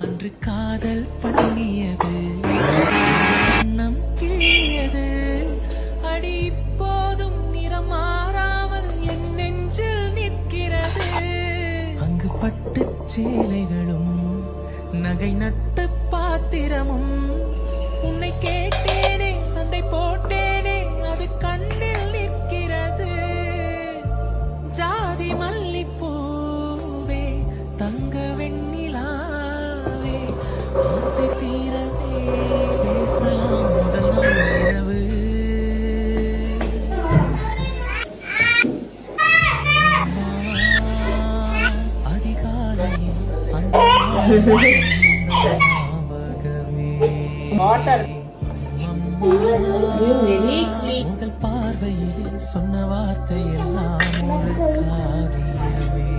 அன்று காதல் பண்ணியது நம் கிழியது அடி இப்போதும் நிறம் மாறாமல் என் நெஞ்சில் நிற்கிறது. அங்கு பட்டு சேலைகளும் நகை நட்டு பாத்திரமும் உன்னை கேட்டேனே சண்டை போட்டேனே அது கண்ணில் நிற்கிறது. ஜாதி மல்லிப்பூவே தங்க வெண்ணிலாவே ஆசை தீரவே பேசலாம் முதல் நாள் இரவு. அதிகாலையில் அந்த முதல் பார்வையில் சொன்ன வார்த்தை எல்லாம் ஒரு காவியமே.